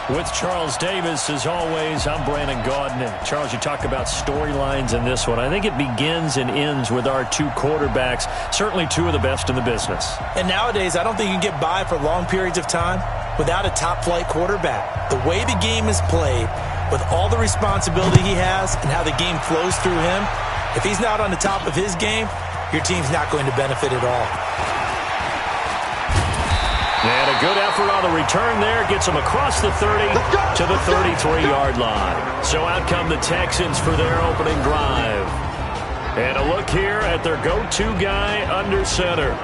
With Charles Davis, as always, I'm Brandon Gaudin. And Charles, you talk about storylines in this one. I think it begins and ends with our two quarterbacks, certainly two of the best in the business. And nowadays, I don't think you can get by for long periods of time without a top-flight quarterback. The way the game is played, with all the responsibility he has and how the game flows through him, if he's not on the top of his game, your team's not going to benefit at all. And a good effort on the return there. Gets them across the 30 to the 33-yard line. So out come the Texans for their opening drive. And a look here at their go-to guy under center.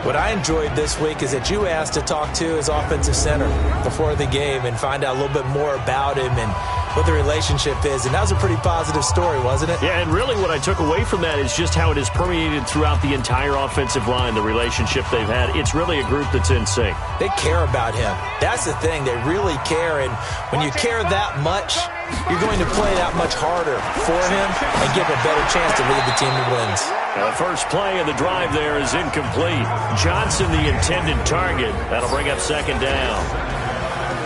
What I enjoyed this week is that you asked to talk to his offensive center before the game and find out a little bit more about him and what the relationship is. And that was a pretty positive story, wasn't it? Yeah, and really what I took away from that is just how it has permeated throughout the entire offensive line, the relationship they've had. It's really a group that's in sync. They care about him. That's the thing. They really care. And when you care that much, you're going to play that much harder for him and give a better chance to lead the team to wins. Now the first play of the drive there is incomplete. Johnson, the intended target. That'll bring up second down.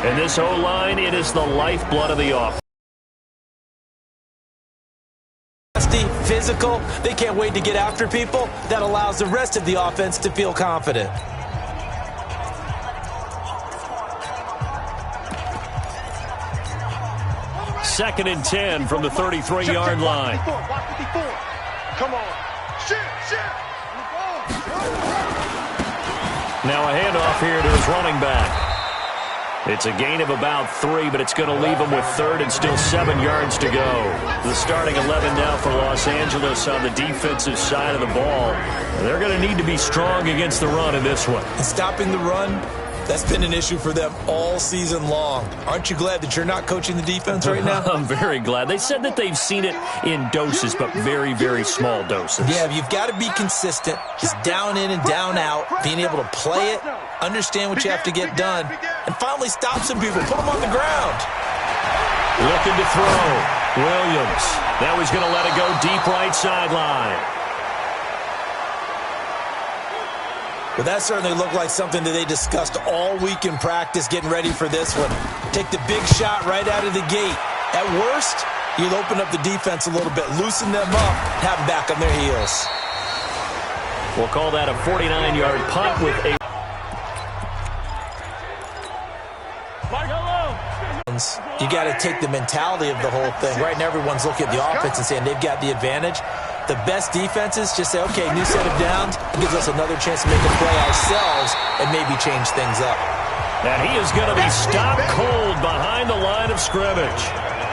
And this O-line, it is the lifeblood of the offense. Physical, they can't wait to get after people. That allows the rest of the offense to feel confident. Second and 10 from the 33-yard line. Come on. Now a handoff here to his running back. It's a gain of about 3, but it's going to leave him with third and still 7 yards to go. The starting 11 now for Los Angeles on the defensive side of the ball. They're going to need to be strong against the run in this one. And stopping the run, that's been an issue for them all season long. Aren't you glad that you're not coaching the defense right now? I'm very glad. They said that they've seen it in doses, but very, very small doses. Yeah, you've got to be consistent. Just down in and down out, being able to play it, understand what you have to get done, and finally stop some people, put them on the ground. Looking to throw. Williams. Now he's going to let it go deep right sideline. Well, that certainly looked like something that they discussed all week in practice getting ready for this one. Take the big shot right out of the gate. At worst, you'll open up the defense a little bit, loosen them up, have them back on their heels. We'll call that a 49-yard punt with a... You got to take the mentality of the whole thing. Right now, everyone's looking at the offense and saying they've got the advantage. The best defenses just say, okay, new set of downs. It gives us another chance to make a play ourselves and maybe change things up. And he is going to be stopped cold behind the line of scrimmage.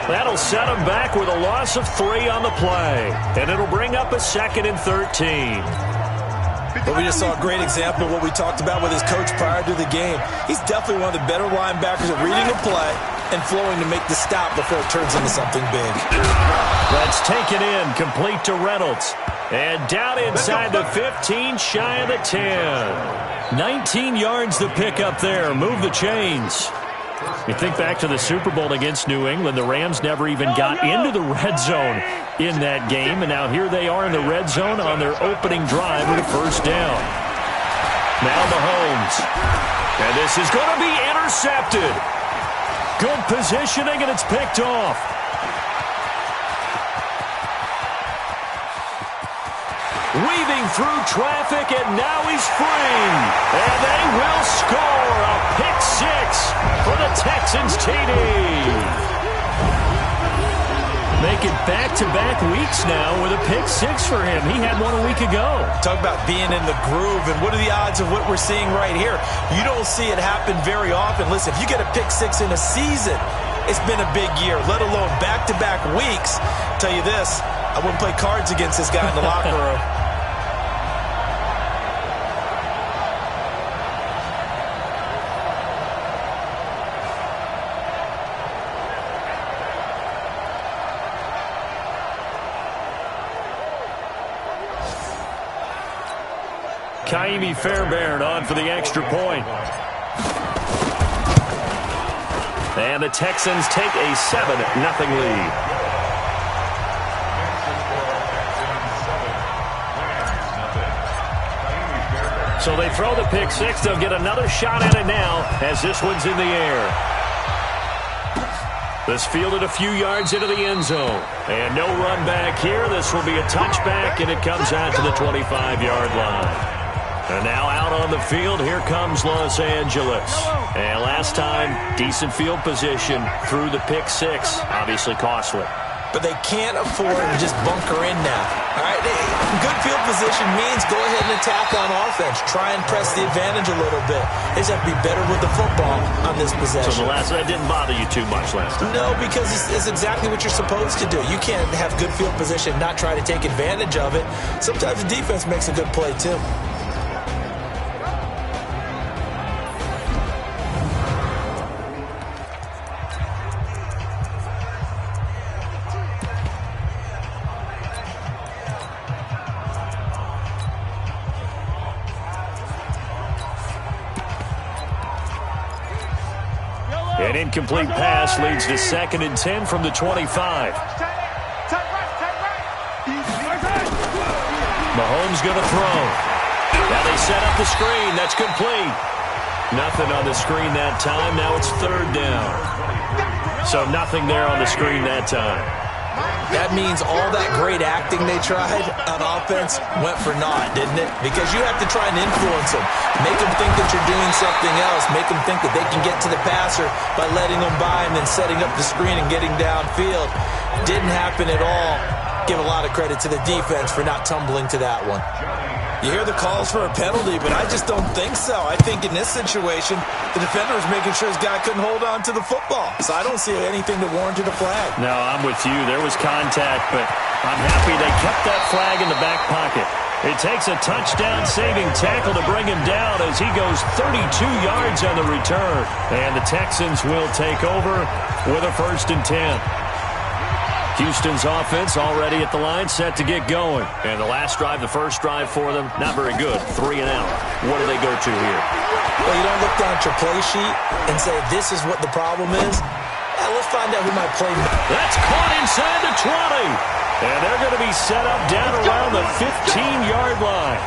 That'll set him back with a loss of 3 on the play. And it'll bring up a 2nd and 13. But we just saw a great example of what we talked about with his coach prior to the game. He's definitely one of the better linebackers at reading a play and flowing to make the stop before it turns into something big. That's taken in, complete to Reynolds. And down inside the 15, shy of the 10. 19 yards to pick up there. Move the chains. You think back to the Super Bowl against New England. The Rams never even got into the red zone in that game. And now here they are in the red zone on their opening drive with a first down. Now Mahomes. And this is going to be intercepted. Good positioning, and it's picked off. Weaving through traffic, and now he's free. And they will score a pick-6 for the Texans TD. Make it back-to-back weeks now with a pick-6 for him. He had one a week ago. Talk about being in the groove, and what are the odds of what we're seeing right here? You don't see it happen very often. Listen, if you get a pick-6 in a season, it's been a big year, let alone back-to-back weeks. I'll tell you this, I wouldn't play cards against this guy in the locker room. Kaimi Fairbairn on for the extra point. And the Texans take a 7-0 lead. So they throw the pick-6. They'll get another shot at it now as this one's in the air. This fielded a few yards into the end zone. And no run back here. This will be a touchback, and it comes out to the 25-yard line. And now out on the field, here comes Los Angeles. And last time, decent field position through the pick six. Obviously costly. But they can't afford to just bunker in now. All right, good field position means go ahead and attack on offense. Try and press the advantage a little bit. They just have to be better with the football on this possession. So that didn't bother you too much last time? No, because it's exactly what you're supposed to do. You can't have good field position and not try to take advantage of it. Sometimes the defense makes a good play, too. An incomplete pass leads to 2nd and 10 from the 25. Mahomes going to throw. Now they set up the screen. That's complete. Nothing on the screen that time. Now it's 3rd down. So nothing there on the screen that time. That means all that great acting they tried on offense went for naught, didn't it? Because you have to try and influence them. Make them think that you're doing something else. Make them think that they can get to the passer by letting them by and then setting up the screen and getting downfield. Didn't happen at all. Give a lot of credit to the defense for not tumbling to that one. You hear the calls for a penalty, but I just don't think so. I think in this situation, the defender was making sure his guy couldn't hold on to the football. So I don't see anything that warranted a flag. No, I'm with you. There was contact, but I'm happy they kept that flag in the back pocket. It takes a touchdown-saving tackle to bring him down as he goes 32 yards on the return. And the Texans will take over with a 1st and 10. Houston's offense already at the line, set to get going. And the last drive, the first drive for them, not very good. 3 and out. What do they go to here? Well, you don't look down at your play sheet and say, this is what the problem is. Let's find out who might play. That's caught inside the 20. And they're going to be set up down around the 15-yard line.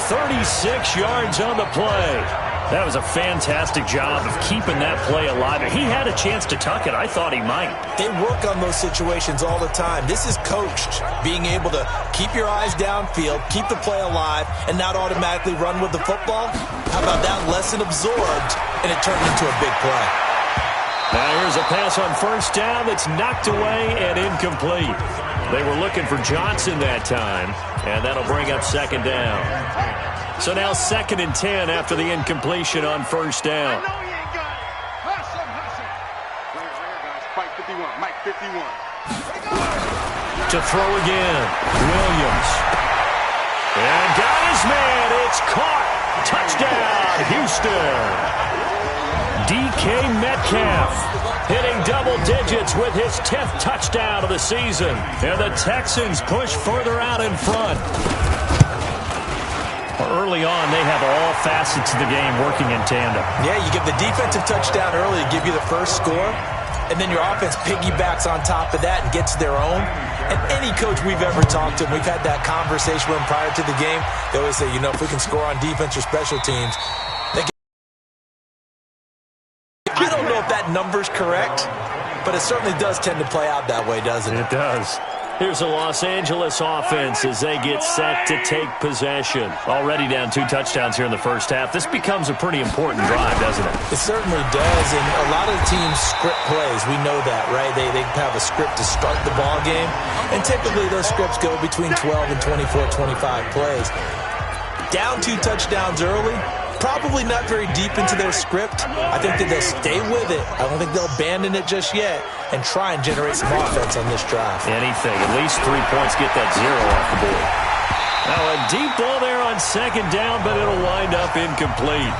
36 yards on the play. That was a fantastic job of keeping that play alive. He had a chance to tuck it. I thought he might. They work on those situations all the time. This is coached, being able to keep your eyes downfield, keep the play alive, and not automatically run with the football. How about that lesson absorbed, and it turned into a big play. Now here's a pass on 1st down that's knocked away and incomplete. They were looking for Johnson that time, and that'll bring up 2nd down. So now 2nd and 10 after the incompletion on 1st down. To throw again, Williams. And got his man. It's caught. Touchdown, Houston. DK Metcalf hitting double digits with his 10th touchdown of the season. And the Texans push further out in front. Early on, they have all facets of the game working in tandem. Yeah, you give the defensive touchdown early to give you the first score, and then your offense piggybacks on top of that and gets their own. And any coach we've ever talked to, and we've had that conversation with them prior to the game, they always say, you know, if we can score on defense or special teams, they get. I don't know if that number's correct, but it certainly does tend to play out that way, doesn't it? It does. Here's the Los Angeles offense as they get set to take possession. Already down 2 touchdowns here in the first half. This becomes a pretty important drive, doesn't it? It certainly does, and a lot of the teams script plays. We know that, right? They have a script to start the ball game, and typically those scripts go between 12 and 24, 25 plays. Down 2 touchdowns early, probably not very deep into their script. I think that they'll stay with it. I don't think they'll abandon it just yet and try and generate some offense on this drive. Anything. At least 3 points, get that 0 off the board. Now a deep ball there on 2nd down, but it'll wind up incomplete.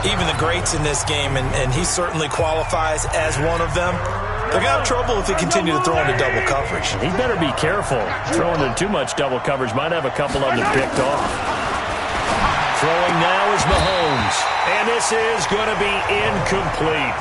Even the greats in this game, and he certainly qualifies as one of them, they're going to have trouble if they continue to throw into double coverage. He better be careful. Throwing into too much double coverage might have a couple of them picked off. Throwing now is Mahomes. And this is going to be incomplete.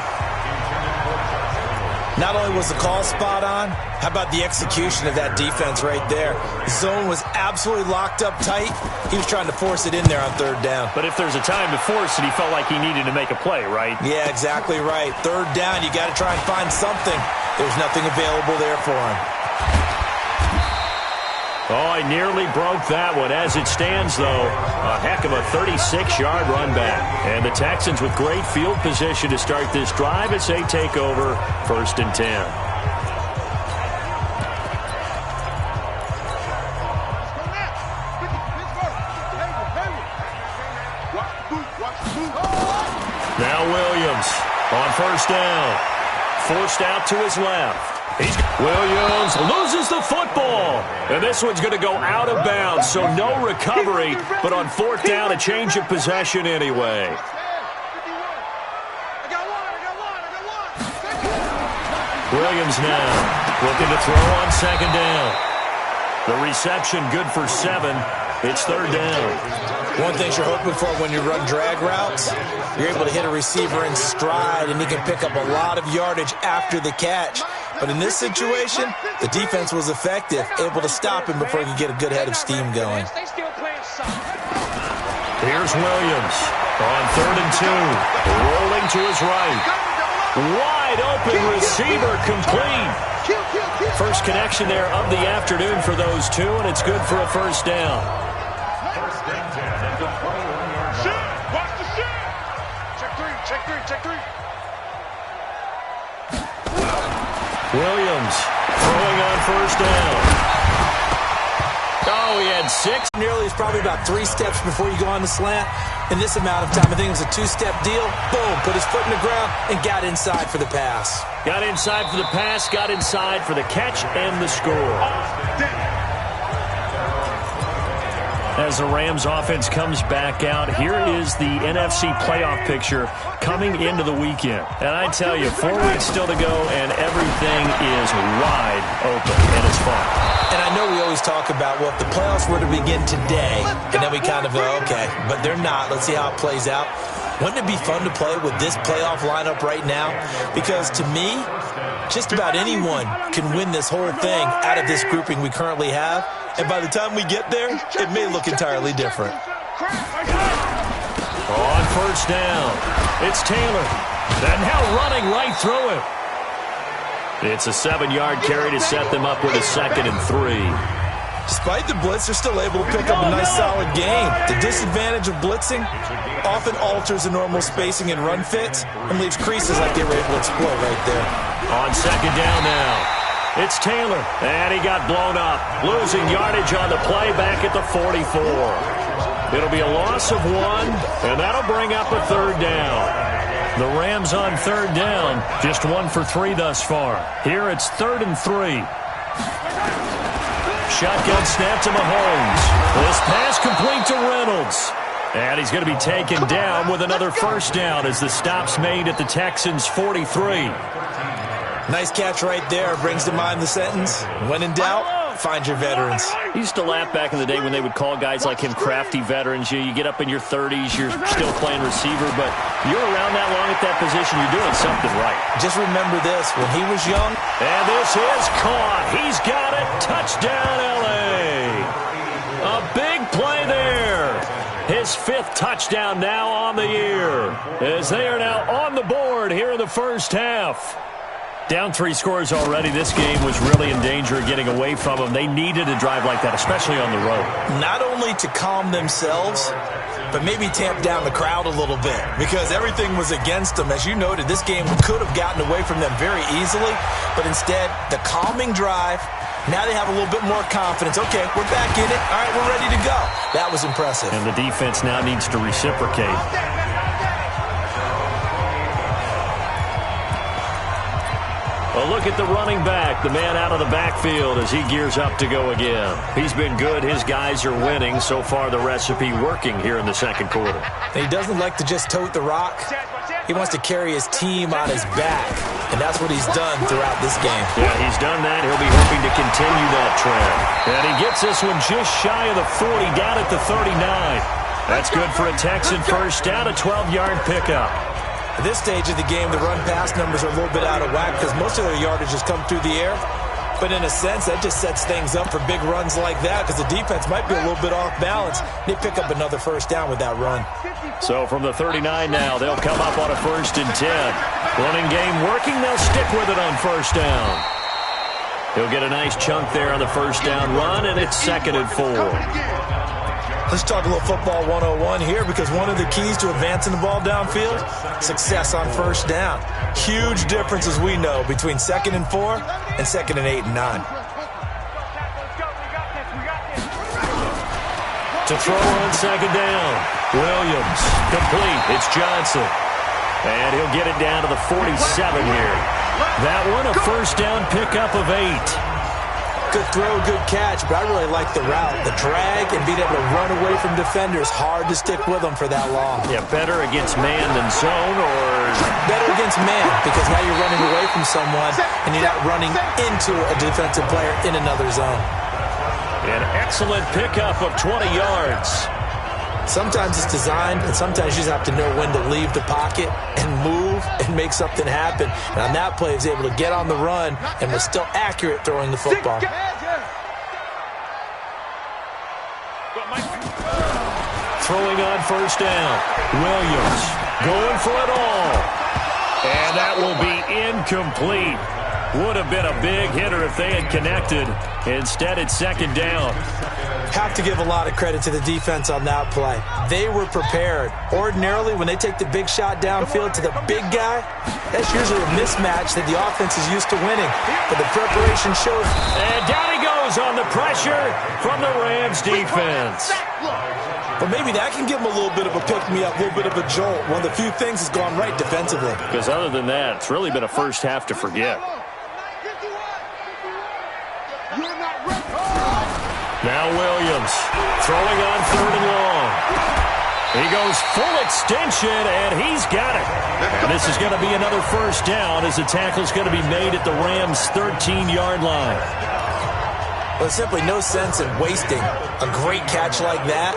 Not only was the call spot on, how about the execution of that defense right there? The zone was absolutely locked up tight. He was trying to force it in there on third down. But if there's a time to force it, he felt like he needed to make a play, right? Yeah, exactly right. Third down, you got to try and find something. There's nothing available there for him. Oh, I nearly broke that one. As it stands, though, a heck of a 36-yard run back. And the Texans with great field position to start this drive as they take over 1st and 10. Now Williams on 1st down. Forced out to his left. Williams loses the football. And this one's going to go out of bounds, so no recovery. But on 4th down, a change of possession anyway. Williams now looking to throw on 2nd down. The reception good for 7. It's 3rd down. One thing you're hoping for when you run drag routes, you're able to hit a receiver in stride, and he can pick up a lot of yardage after the catch. But in this situation, the defense was effective, able to stop him before he could get a good head of steam going. Here's Williams on 3rd and 2, rolling to his right. Wide open receiver complete. First connection there of the afternoon for those two, and it's good for a 1st down. Williams throwing on 1st down. Oh, he had 6. Nearly is probably about 3 steps before you go on the slant. In this amount of time, I think it was a 2-step deal. Boom, put his foot in the ground and got inside for the pass. Got inside for the pass, got inside for the catch and the score. As the Rams offense comes back out, here is the NFC playoff picture coming into the weekend. And I tell you, 4 weeks still to go, and everything is wide open, and it's fun. And I know we always talk about, well, if the playoffs were to begin today, and then we kind of go, okay, but they're not. Let's see how it plays out. Wouldn't it be fun to play with this playoff lineup right now? Because to me, just about anyone can win this whole thing out of this grouping we currently have. And by the time we get there, it may look entirely different. On 1st down, it's Taylor. And now running right through it. It's a 7-yard carry to set them up with a 2nd and 3. Despite the blitz, they're still able to pick up a nice solid gain. The disadvantage of blitzing often alters the normal spacing and run fits and leaves creases like they were able to exploit right there. On 2nd down now. It's Taylor, and he got blown up, losing yardage on the play back at the 44. It'll be a loss of 1, and that'll bring up a 3rd down. The Rams on 3rd down, just 1 for 3 thus far. Here it's 3rd and 3. Shotgun snap to Mahomes. This pass complete to Reynolds. And he's going to be taken down with another 1st down as the stop's made at the Texans' 43. Nice catch right there. Brings to mind the sentence, when in doubt, find your veterans. I used to laugh back in the day when they would call guys like him crafty veterans. You get up in your 30s, you're still playing receiver, but you're around that long at that position, you're doing something right. Just remember this, when he was young. And this is caught. He's got it. Touchdown, L.A. A big play there. His 5th touchdown now on the year, as they are now on the board here in the 1st half. Down 3 scores already. This game was really in danger of getting away from them. They needed a drive like that, especially on the road. Not only to calm themselves, but maybe tamp down the crowd a little bit, because everything was against them. As you noted, this game could have gotten away from them very easily, but instead, the calming drive, now they have a little bit more confidence. Okay, we're back in it. All right, we're ready to go. That was impressive. And the defense now needs to reciprocate. A look at the running back, the man out of the backfield as he gears up to go again. He's been good. His guys are winning. So far, the recipe working here in the 2nd quarter. He doesn't like to just tote the rock. He wants to carry his team on his back, and that's what he's done throughout this game. Yeah, he's done that. He'll be hoping to continue that trend. And he gets this one just shy of the 40, down at the 39. That's good for a Texan 1st down, a 12-yard pickup. At this stage of the game, the run-pass numbers are a little bit out of whack because most of their yardage has come through the air. But in a sense, that just sets things up for big runs like that because the defense might be a little bit off balance. They pick up another first down with that run. So from the 39 now, they'll come up on a 1st and 10. Running game working, they'll stick with it on first down. He'll get a nice chunk there on the first down run, and it's 2nd and 4. Let's talk a little football 101 here because one of the keys to advancing the ball downfield, success on first down. Huge difference, as we know, between 2nd and 4 and 2nd and 8 and 9. To throw on 2nd down. Williams, complete. It's Johnson. And he'll get it down to the 47 here. That one, a first down pickup of 8. Good throw, good catch, but I really like the route. The drag and being able to run away from defenders, hard to stick with them for that long. Yeah, better against man than zone, or? Better against man, because now you're running away from someone and you're not running into a defensive player in another zone. An excellent pickup of 20 yards. Sometimes it's designed, and sometimes you just have to know when to leave the pocket and move and make something happen. And on that play, he was able to get on the run and was still accurate throwing the football. Throwing on first down. Williams going for it all. And that will be incomplete. Would have been a big hitter if they had connected. Instead, it's 2nd down. Have to give a lot of credit to the defense on that play. They were prepared. Ordinarily, when they take the big shot downfield to the big guy, that's usually a mismatch that the offense is used to winning. But the preparation shows. And down he goes on the pressure from the Rams defense. But maybe that can give them a little bit of a pick-me-up, a little bit of a jolt. One of the few things that's gone right defensively. Because other than that, it's really been a first half to forget. Now Williams throwing on 3rd and long. He goes full extension, and he's got it. And this is going to be another first down as the tackle's going to be made at the Rams' 13-yard line. Well, there's simply no sense in wasting a great catch like that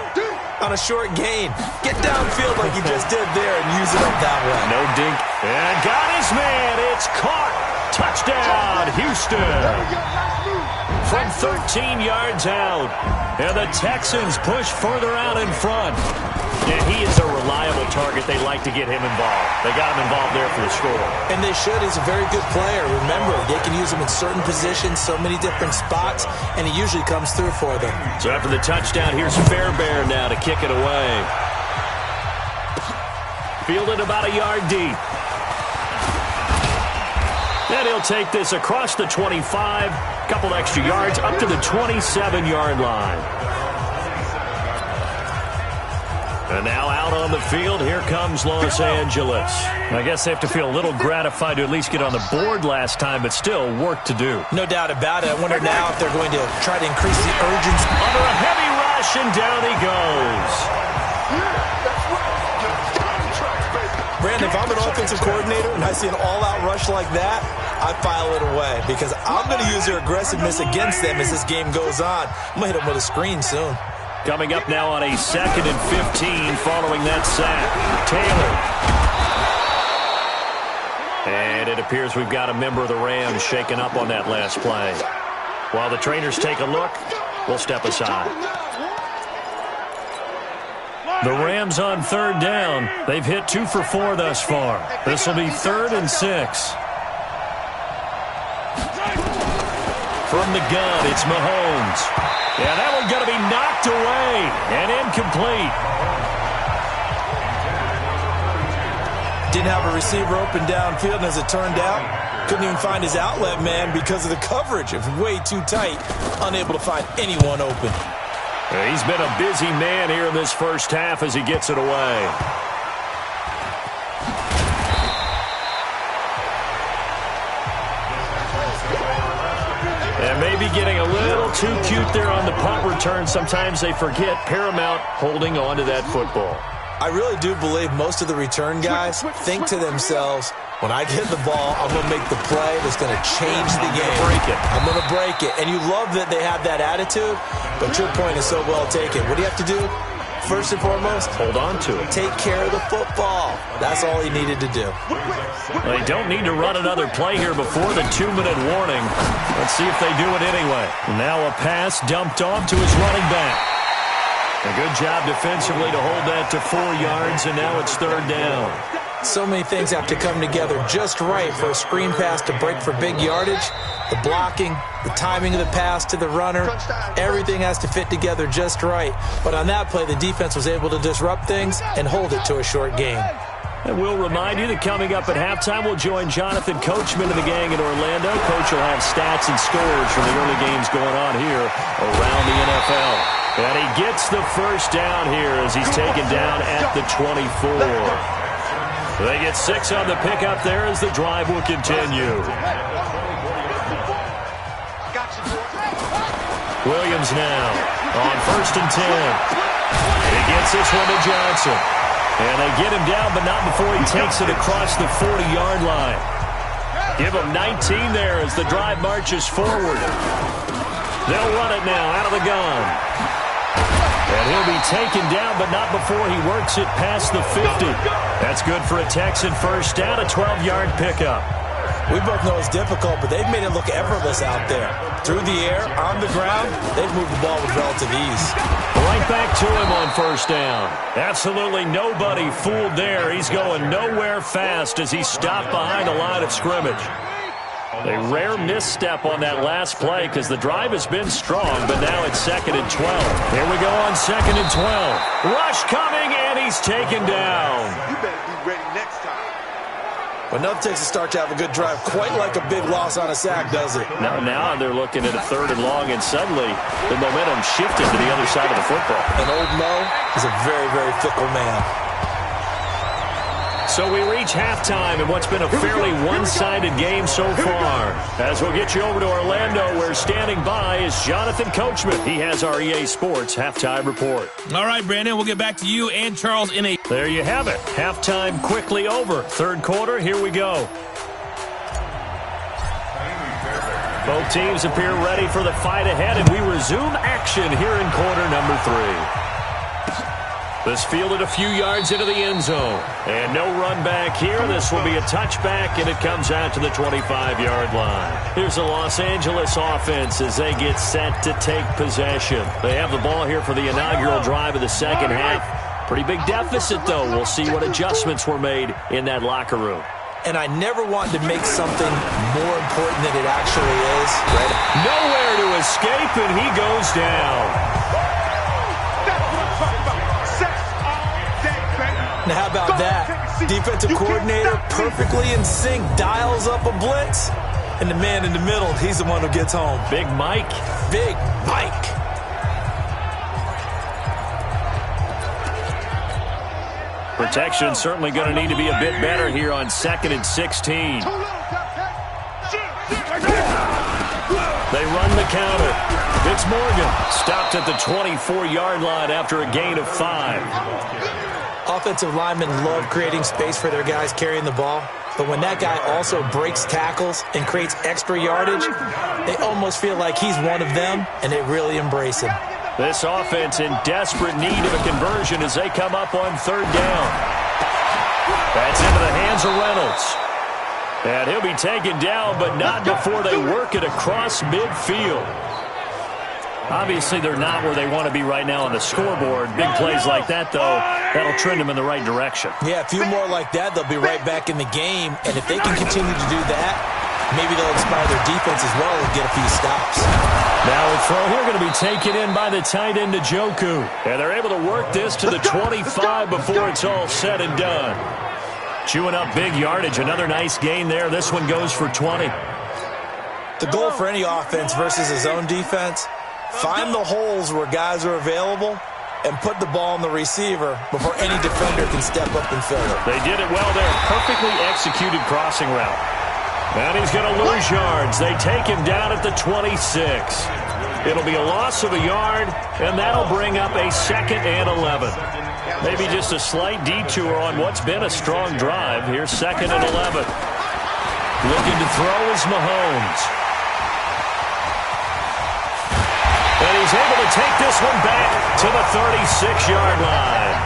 on a short gain. Get downfield like you just did there and use it up that way. No dink. And got his man. It's caught. Touchdown, Houston. From 13 yards out. And the Texans push further out in front. And he is a reliable target. They like to get him involved. They got him involved there for the score. And they should. He's a very good player. Remember, they can use him in certain positions, so many different spots, and he usually comes through for them. So after the touchdown, here's Fairbairn now to kick it away. Fielded about a yard deep. And he'll take this across the 25, couple extra yards, up to the 27-yard line. And now out on the field, here comes Los Angeles. I guess they have to feel a little gratified to at least get on the board last time, but still work to do. No doubt about it. I wonder now if they're going to try to increase the urgency. Under a heavy rush, and down he goes. Brandon, if I'm an offensive coordinator and I see an all-out rush like that, I file it away because I'm going to use their aggressiveness against them as this game goes on. I'm going to hit them with a screen soon. Coming up now on a 2nd and 15 following that sack. Taylor. And it appears we've got a member of the Rams shaken up on that last play. While the trainers take a look, we'll step aside. The Rams on 3rd down. They've hit 2 for 4 thus far. This will be 3rd and 6. From the gun, it's Mahomes. Yeah, that one's going to be knocked away and incomplete. Didn't have a receiver open downfield, and as it turned out, couldn't even find his outlet man because of the coverage. It was way too tight, unable to find anyone open. He's been a busy man here in this first half as he gets it away. And maybe getting a little too cute there on the punt return. Sometimes they forget paramount holding on to that football. I really do believe most of the return guys think to themselves, when I get the ball, I'm going to make the play that's going to change the game. I'm going to break it. And you love that they have that attitude, but your point is so well taken. What do you have to do? First and foremost, hold on to it. Take care of the football. That's all he needed to do. They don't need to run another play here before the 2-minute warning. Let's see if they do it anyway. Now a pass dumped off to his running back. A good job defensively to hold that to 4 yards, and now it's 3rd down. So many things have to come together just right for a screen pass to break for big yardage. The blocking, the timing of the pass to the runner, everything has to fit together just right. But on that play, the defense was able to disrupt things and hold it to a short game. And we'll remind you that coming up at halftime, we'll join Jonathan Coachman and the gang in Orlando. Coach will have stats and scores from the early games going on here around the NFL. And he gets the first down here as he's taken down at the 24. They get 6 on the pickup there as the drive will continue. Williams now on 1st and 10. He gets this one to Johnson. And they get him down, but not before he takes it across the 40-yard line. Give him 19 there as the drive marches forward. They'll run it now out of the gun. And he'll be taken down, but not before he works it past the 50. That's good for a Texan first down, a 12-yard pickup. We both know it's difficult, but they've made it look effortless out there. Through the air, on the ground, they've moved the ball with relative ease. Right back to him on first down. Absolutely nobody fooled there. He's going nowhere fast as he stopped behind the line of scrimmage. A rare misstep on that last play because the drive has been strong, but now it's 2nd and 12. Here we go on 2nd and 12. Rush coming, and he's taken down. You better be ready next time. But nothing takes a start to have a good drive, quite like a big loss on a sack, does it? Now they're looking at a 3rd and long, and suddenly the momentum shifted to the other side of the football. And old Mo is a very, very fickle man. So we reach halftime in what's been a fairly one-sided game so far. As we'll get you over to Orlando, where standing by is Jonathan Coachman. He has our EA Sports halftime report. All right, Brandon, we'll get back to you and Charles in a... There you have it. Halftime quickly over. 3rd quarter, here we go. Both teams appear ready for the fight ahead, and we resume action here in quarter number 3. This fielded a few yards into the end zone. And no run back here. This will be a touchback, and it comes out to the 25-yard line. Here's the Los Angeles offense as they get set to take possession. They have the ball here for the inaugural drive of the second half. Pretty big deficit, though. We'll see what adjustments were made in that locker room. And I never wanted to make something more important than it actually is. Right? Nowhere to escape, and he goes down. Now, how about that? Defensive coordinator perfectly in sync, dials up a blitz, and the man in the middle, he's the one who gets home. Big Mike. Big Mike. Protection certainly going to need to be a bit better here on 2nd and 16. They run the counter. It's Morgan. Stopped at the 24-yard line after a gain of 5. Offensive linemen love creating space for their guys carrying the ball, but when that guy also breaks tackles and creates extra yardage, they almost feel like he's one of them, and they really embrace him. This offense in desperate need of a conversion as they come up on 3rd down. That's into the hands of Reynolds. And he'll be taken down, but not before they work it across midfield. Obviously, they're not where they want to be right now on the scoreboard. Big plays like that, though, that'll trend them in the right direction. Yeah, a few more like that, they'll be right back in the game. And if they can continue to do that, maybe they'll inspire their defense as well and get a few stops. Now a throw here going to be taken in by the tight end, Njoku. And they're able to work this to the 25 before it's all said and done. Chewing up big yardage. Another nice gain there. This one goes for 20. The goal for any offense versus a zone defense, find the holes where guys are available and put the ball on the receiver before any defender can step up and fill it. They did it well there. Perfectly executed crossing route. And he's going to lose yards. They take him down at the 26. It'll be a loss of a yard, and that'll bring up a 2nd and 11. Maybe just a slight detour on what's been a strong drive. Here's 2nd and 11. Looking to throw is Mahomes. And And he's able to take this one back to the 36-yard line.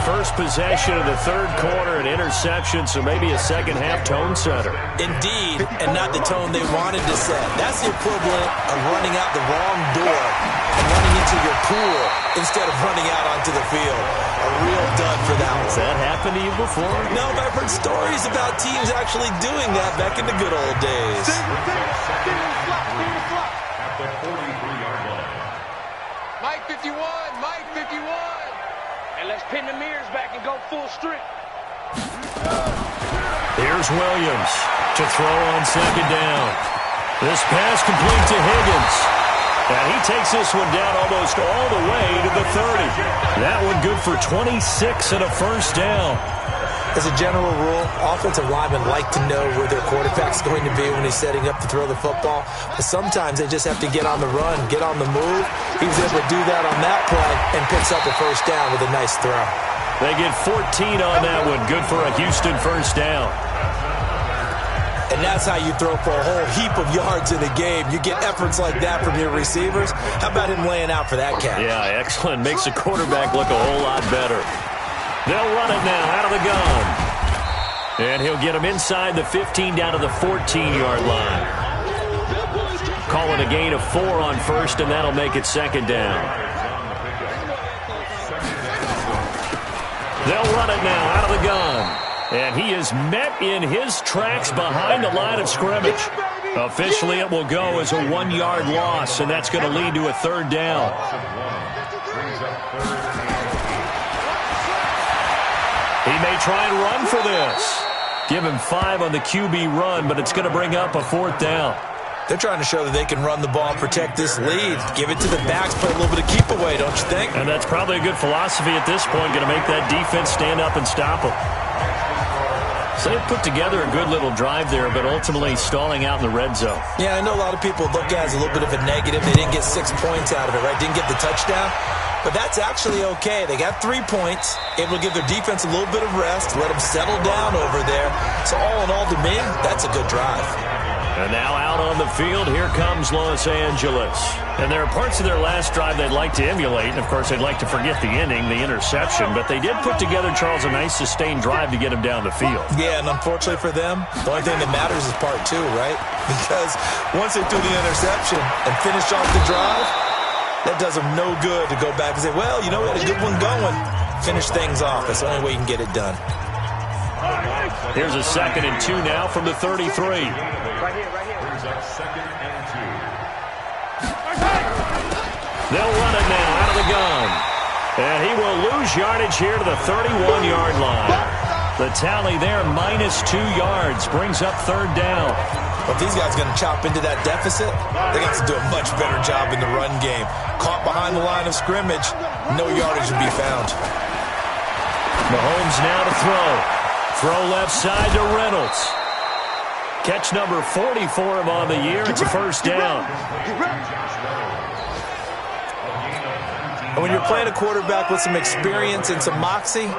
First possession of the third quarter, an interception, so maybe a second-half tone setter. Indeed, and not the tone they wanted to set. That's the equivalent of running out the wrong door and running into your pool instead of running out onto the field. A real dud for that one. Has that happened to you before? No, but I've heard stories about teams actually doing that back in the good old days. At the 43-yard line. Mike 51, Mike 51. And let's pin the mirrors back and go full strength. Here's Williams to throw on second down. This pass complete to Higgins. And he takes this one down almost all the way to the 30. That one good for 26 and a first down. As a general rule, offensive linemen like to know where their quarterback's going to be when he's setting up to throw the football. But sometimes they just have to get on the run, get on the move. He was able to do that on that play and picks up a first down with a nice throw. They get 14 on that one. Good for a Houston first down. And that's how you throw for a whole heap of yards in a game. You get efforts like that from your receivers. How about him laying out for that catch? Yeah, excellent. Makes the quarterback look a whole lot better. They'll run it now out of the gun. And he'll get him inside the 15 down to the 14-yard line. Calling a gain of 4 on first, and that'll make it second down. They'll run it now out of the gun. And he is met in his tracks behind the line of scrimmage. Officially, it will go as a 1-yard loss, and that's going to lead to a third down. He may try and run for this. Give him 5 on the QB run, but it's going to bring up a fourth down. They're trying to show that they can run the ball and protect this lead. Give it to the backs, play a little bit of keep away, don't you think? And that's probably a good philosophy at this point, going to make that defense stand up and stop them. So they put together a good little drive there, but ultimately stalling out in the red zone. Yeah, I know a lot of people look at it as a little bit of a negative. They didn't get 6 points out of it, right? Didn't get the touchdown. But that's actually okay. They got 3 points, able to give their defense a little bit of rest, let them settle down over there. So all in all, to me, that's a good drive. And now out on the field, here comes Los Angeles. And there are parts of their last drive they'd like to emulate. And, of course, they'd like to forget the inning, the interception. But they did put together, Charles, a nice sustained drive to get him down the field. Yeah, and unfortunately for them, the only thing that matters is part 2, right? Because once they threw the interception and finished off the drive, that does them no good to go back and say, well, you know, we had a good one going. Finish things off. That's the only way you can get it done. Here's a 2nd and 2 now from the 33. Right here. Here's a 2nd and 2. They'll run it now out of the gun. And he will lose yardage here to the 31-yard line. The tally there, -2 yards, brings up third down. But if these guys are going to chop into that deficit, they're going to have to do a much better job in the run game. Caught behind the line of scrimmage, no yardage to be found. Mahomes now to throw. Throw left side to Reynolds. Catch number 40 for him on the year. It's a first down. And when you're playing a quarterback with some experience and some moxie,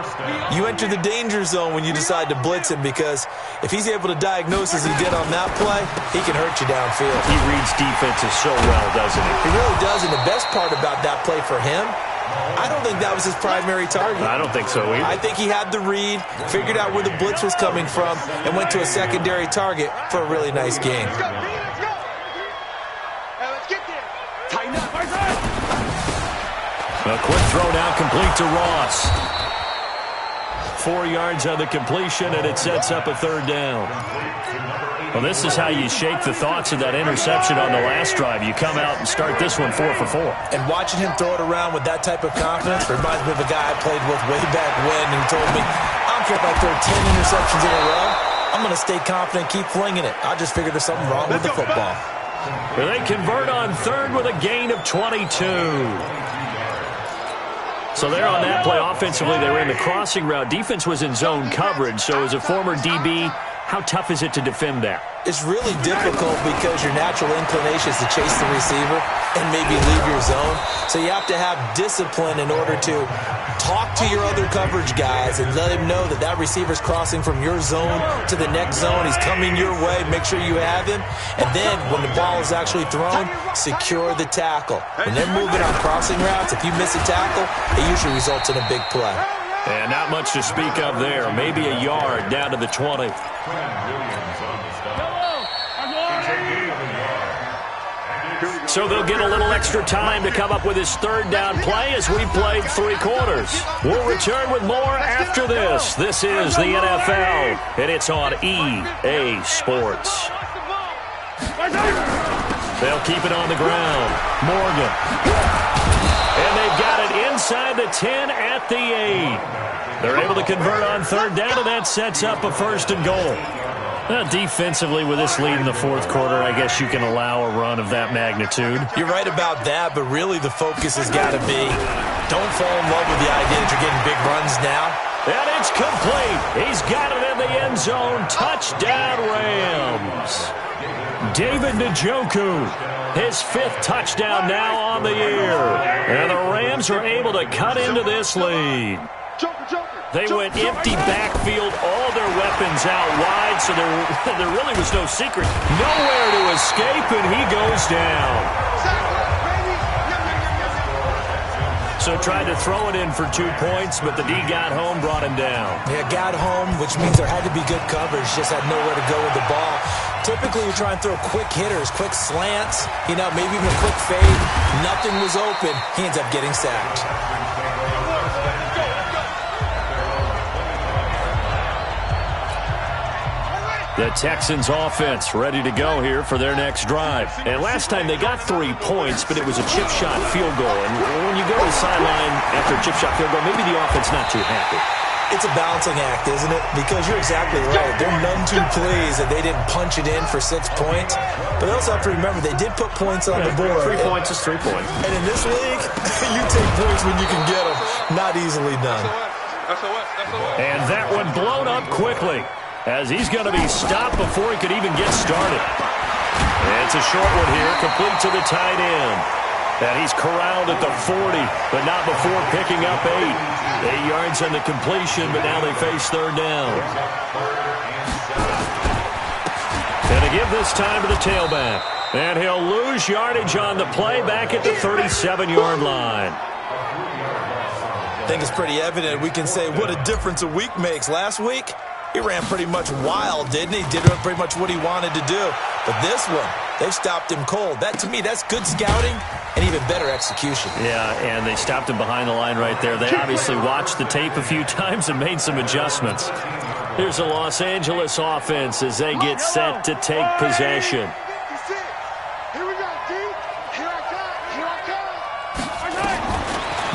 you enter the danger zone when you decide to blitz him, because if he's able to diagnose as he did on that play, he can hurt you downfield. He reads defenses so well, doesn't he? He really does, and the best part about that play for him, I don't think that was his primary target. I don't think so either. I think he had the read, figured out where the blitz was coming from, and went to a secondary target for a really nice game. Let's go. Let's get there. Tighten up. A quick throw now complete to Ross. 4 yards on the completion, and it sets up a third down. Well, this is how you shake the thoughts of that interception on the last drive. You come out and start this one 4 for 4. And watching him throw it around with that type of confidence reminds me of a guy I played with way back when, who told me, I don't care if I throw 10 interceptions in a row, I'm going to stay confident, keep flinging it. I just figured there's something wrong with the football. Well, they convert on third with a gain of 22. So there on that play, offensively, they were in the crossing route. Defense was in zone coverage, so as a former DB, How tough is it to defend that? It's really difficult because your natural inclination is to chase the receiver and maybe leave your zone. So you have to have discipline in order to talk to your other coverage guys and let him know that that receiver's crossing from your zone to the next zone. He's coming your way. Make sure you have him. And then when the ball is actually thrown, secure the tackle. When they're moving on crossing routes, if you miss a tackle, it usually results in a big play. And not much to speak of there. Maybe a yard down to the 20. So they'll get a little extra time to come up with his third down play as we played 3 quarters. We'll return with more after this. This is the NFL, and it's on EA Sports. They'll keep it on the ground. Morgan. And they've got it inside the 10 at the 8. They're able to convert on third down, and that sets up a 1st and goal. Defensively, with this lead in the 4th quarter, I guess you can allow a run of that magnitude. You're right about that, but really the focus has got to be don't fall in love with the idea that you're getting big runs now. And it's complete. He's got it in the end zone. Touchdown, Rams. David Njoku, his 5th touchdown now on the year. And the Rams are able to cut into this lead. They went empty backfield, all their weapons out wide, so there really was no secret. Nowhere to escape, and he goes down. So tried to throw it in for 2 points, but the D got home, brought him down. Yeah, got home, which means there had to be good coverage, just had nowhere to go with the ball. Typically, you try and throw quick hitters, quick slants, maybe even a quick fade. Nothing was open. He ends up getting sacked. The Texans offense ready to go here for their next drive. And last time they got 3 points, but it was a chip shot field goal. And when you go to the sideline after a chip shot field goal, maybe the offense not too happy. It's a balancing act, isn't it? Because you're exactly right. They're none too pleased that they didn't punch it in for 6 points. But they also have to remember they did put points on the board. 3 points is 3 points. And in this league, you take points when you can get them. Not easily done. And that one blown up quickly, as he's going to be stopped before he could even get started. And it's a short one here, complete to the tight end. And he's corralled at the 40, but not before picking up 8. 8 yards on the completion, but now they face third down. And to give this time to the tailback. And he'll lose yardage on the play back at the 37-yard line. I think it's pretty evident. We can say what a difference a week makes. Last week, he ran pretty much wild, didn't he? Did pretty much what he wanted to do. But this one, they've stopped him cold. That, to me, that's good scouting and even better execution. Yeah, and they stopped him behind the line right there. They obviously watched the tape a few times and made some adjustments. Here's the Los Angeles offense as they get set to take possession.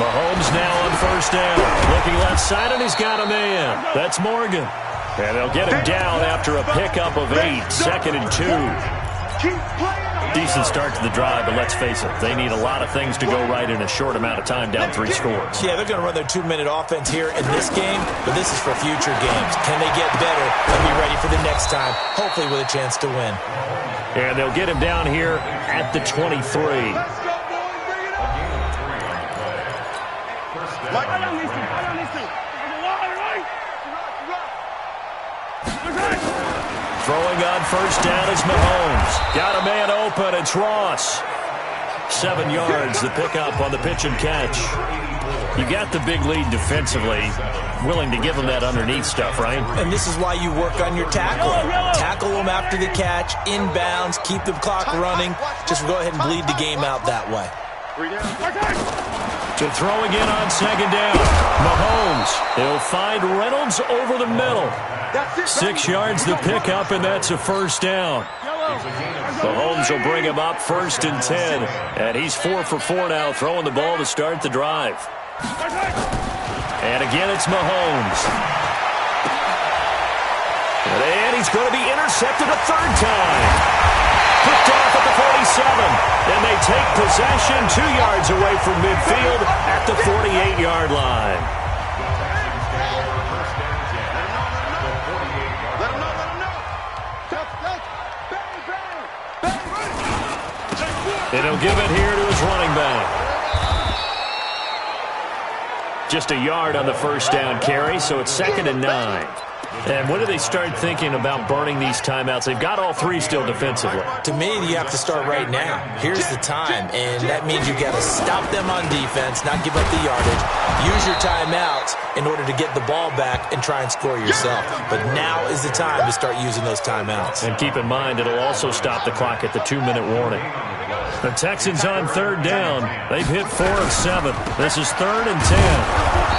Mahomes now on first down. Looking left side, and he's got a man. That's Morgan. And they'll get him down after a pickup of 8. 2nd and 2. Decent start to the drive, but let's face it, they need a lot of things to go right in a short amount of time, down 3 scores. Yeah, they're going to run their 2-minute offense here in this game, but this is for future games. Can they get better and be ready for the next time, hopefully with a chance to win? And they'll get him down here at the 23. Throwing on first down is Mahomes. Got a man open. It's Ross. 7 yards, the pickup on the pitch and catch. You got the big lead defensively. Willing to give them that underneath stuff, right? And this is why you work on your tackle. Tackle them after the catch, inbounds, keep the clock running. Just go ahead and bleed the game out that way. To throw again on second down. Mahomes. He'll find Reynolds over the middle. 6 yards the pickup, and that's a first down. Mahomes will bring him up 1st and 10. And he's 4 for 4 now, throwing the ball to start the drive. And again, it's Mahomes. And he's going to be intercepted a 3rd time. Picked off at the 47. And they take possession 2 yards away from midfield at the 48-yard line. And he'll give it here to his running back. Just a yard on the first down carry, so it's 2nd and 9. And when do they start thinking about burning these timeouts? They've got all 3 still defensively. To me, you have to start right now. Here's the time, and that means you got to stop them on defense, not give up the yardage. Use your timeouts in order to get the ball back and try and score yourself. But now is the time to start using those timeouts. And keep in mind, it'll also stop the clock at the 2-minute warning. The Texans on 3rd down. They've hit 4 of 7. This is 3rd and 10.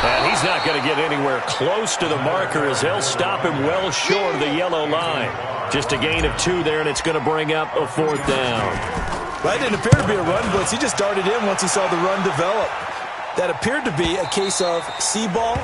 And he's not going to get anywhere close to the marker as they'll stop him well short of the yellow line. Just a gain of 2 there, and it's going to bring up a 4th down. Well, it didn't appear to be a run blitz. He just darted in once he saw the run develop. That appeared to be a case of see ball.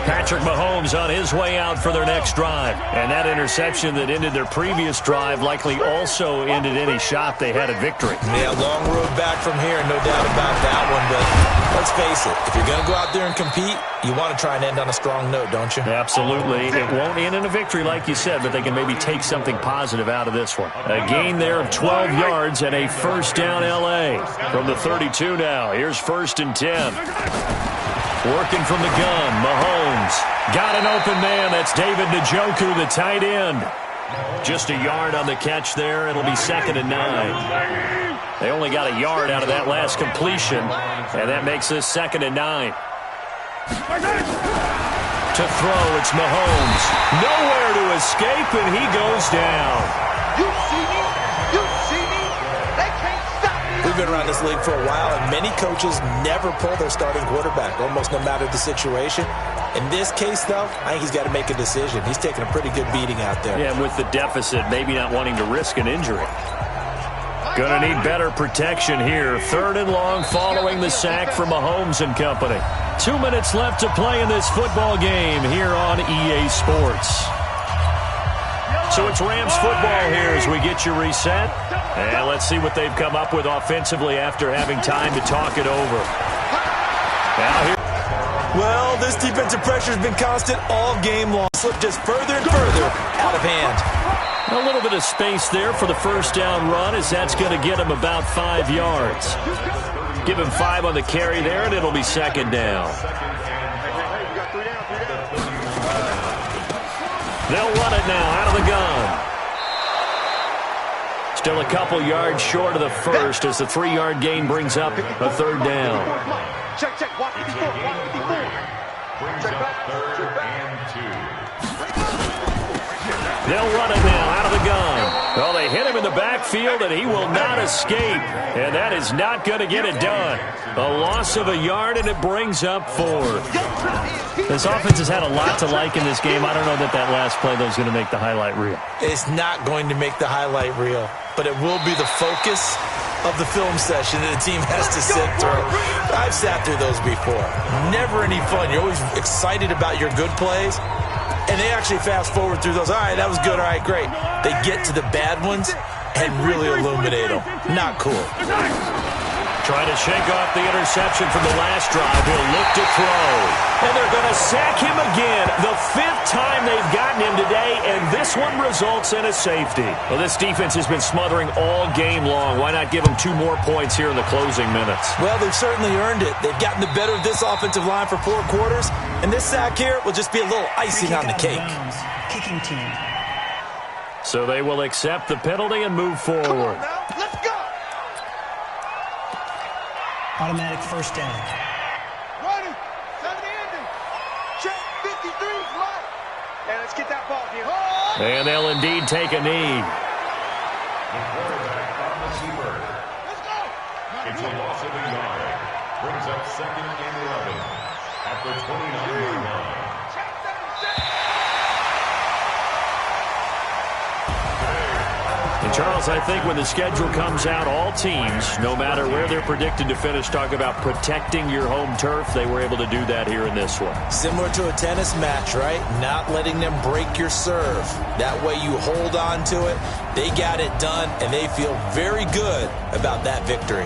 Patrick Mahomes on his way out for their next drive. And that interception that ended their previous drive likely also ended any shot they had at victory. Yeah, long road back from here, no doubt about that one. But let's face it, if you're going to go out there and compete, you want to try and end on a strong note, don't you? Absolutely. It won't end in a victory like you said, but they can maybe take something positive out of this one. A gain there of 12 yards and a first down L.A. From the 32 now. Here's 1st and 10. Working from the gun, Mahomes. Got an open man. That's David Njoku, the tight end. Just a yard on the catch there. It'll be 2nd and 9. They only got a yard out of that last completion, and that makes this 2nd and 9. To throw, it's Mahomes. Nowhere to escape, and he goes down. You see me? You see me? They can't stop me. We've been around this league for a while, and many coaches never pull their starting quarterback, almost no matter the situation. In this case, though, I think he's got to make a decision. He's taking a pretty good beating out there. Yeah, with the deficit, maybe not wanting to risk an injury. Gonna need better protection here. 3rd and long following the sack from Mahomes and company. 2 minutes left to play in this football game here on EA Sports. So it's Rams football here as we get you reset. And let's see what they've come up with offensively after having time to talk it over. Now here. Well, this defensive pressure has been constant all game long. Slip just further and further out of hand. A little bit of space there for the first down run as that's going to get him about 5 yards. Give him 5 on the carry there, and it'll be 2nd down. They'll run it now out of the gun. Still a couple yards short of the first as the 3-yard gain brings up a 3rd down. Check, check. 154, 154. Check back. 3rd and 2. They'll run it now out of the gun. Well, they hit him in the backfield, and he will not escape. And that is not going to get it done. A loss of a yard, and it brings up 4. This offense has had a lot to like in this game. I don't know that last play, though, is going to make the highlight reel. It's not going to make the highlight reel, but it will be the focus of the film session that the team has to sit through. I've sat through those before. Never any fun. You're always excited about your good plays, and they actually fast forward through those. All right, that was good. All right, great. They get to the bad ones and really illuminate them. Not cool. Trying to shake off the interception from the last drive. He'll look to throw. And they're going to sack him again. The 5th time they've gotten him today, and this one results in a safety. Well, this defense has been smothering all game long. Why not give them 2 more points here in the closing minutes? Well, they've certainly earned it. They've gotten the better of this offensive line for 4 quarters, and this sack here will just be a little icing on the cake. Kicking team. So they will accept the penalty and move forward. Let's go. Automatic first down. Running. 70 ending. Check 53. Right. And let's get that ball here. And they'll indeed take a knee. Let's go. It's a loss of a yard. Brings up 2nd and 11 at the 29-yard line. Check 76. And Charles, I think when the schedule comes out, all teams, no matter where they're predicted to finish, talk about protecting your home turf. They were able to do that here in this one. Similar to a tennis match, right? Not letting them break your serve. That way you hold on to it. They got it done, and they feel very good about that victory.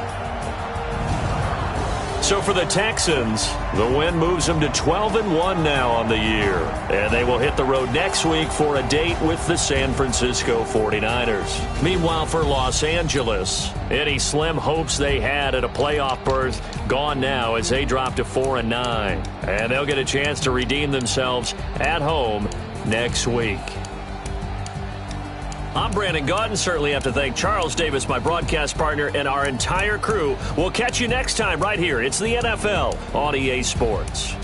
So for the Texans, the win moves them to 12-1 now on the year. And they will hit the road next week for a date with the San Francisco 49ers. Meanwhile, for Los Angeles, any slim hopes they had at a playoff berth gone now as they drop to 4-9. And they'll get a chance to redeem themselves at home next week. I'm Brandon Gaudin. Certainly have to thank Charles Davis, my broadcast partner, and our entire crew. We'll catch you next time right here. It's the NFL on EA Sports.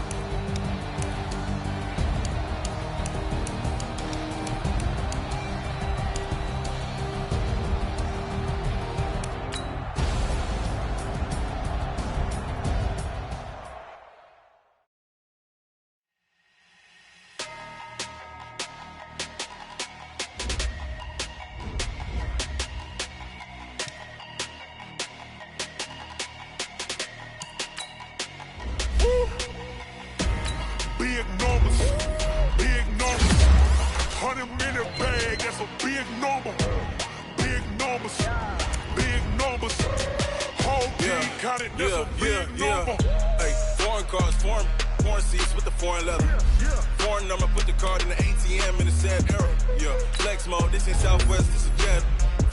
Big numbers, big numbers. 100-minute bag, that's a big number. Big numbers, big numbers. Whole team counted, that's a big number. Hey, foreign cars, foreign seats with the foreign leather. Foreign number, put the card in the ATM in the sad era. Yeah, flex mode, this in Southwest, this a jet.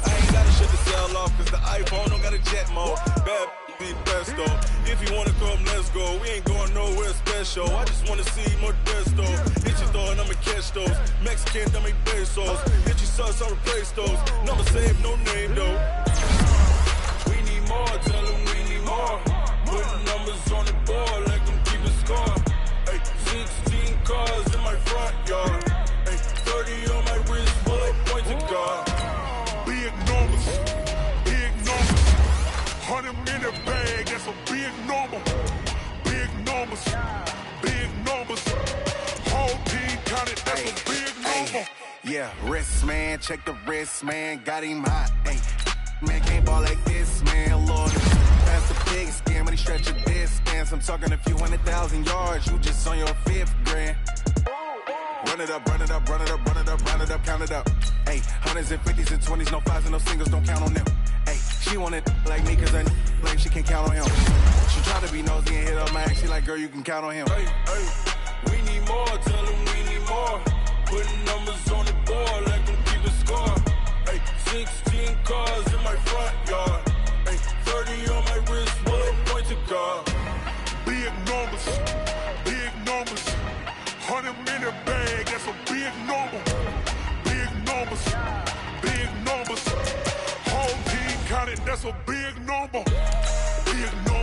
I ain't got a shit to sell off, cause the iPhone don't got a jet mode. Bad be best though. If you wanna come, let's go. We ain't going nowhere special. I just wanna see more desto. Hit your door and I'ma catch those. Mexican, dummy pesos. Hit your sus, I'll replace those. Number save, no name though. We need more, tell them we need more. Putting numbers on the board, like them keep a score. Hey, 16 cars in my front yard. Hey, 30 on my wrist, bullet point to God. Big numbers, big numbers. 100-minute bag, that's a big number. Big numbers, big numbers. Whole team counted, that's a big number. Yeah, wrist man, check the wrist man, got him hot. Hey, man can't ball like this, man. Lord, that's the big scam when he stretch a distance. I'm talking a few 100,000 yards, you just on your 5th grand. Run it up, run it up, run it up, run it up, run it up, count it up. Hey, hundreds and 50s and 20s, no 5s and no singles, don't count on them. Hey, she want it like me cause I like she can count on him. She try to be nosy and hit up my ex, she like, girl, you can count on him. Hey, we need more, tell them we need more. Putting numbers on the board, like them keep a score. Hey, 16 cars in my front yard. Hey, 30 on my wrist, bullet point to God. Big numbers, big numbers. 100-minute bag, that's a big number. Big numbers, big numbers. Whole team counted, that's a big number. Big numbers.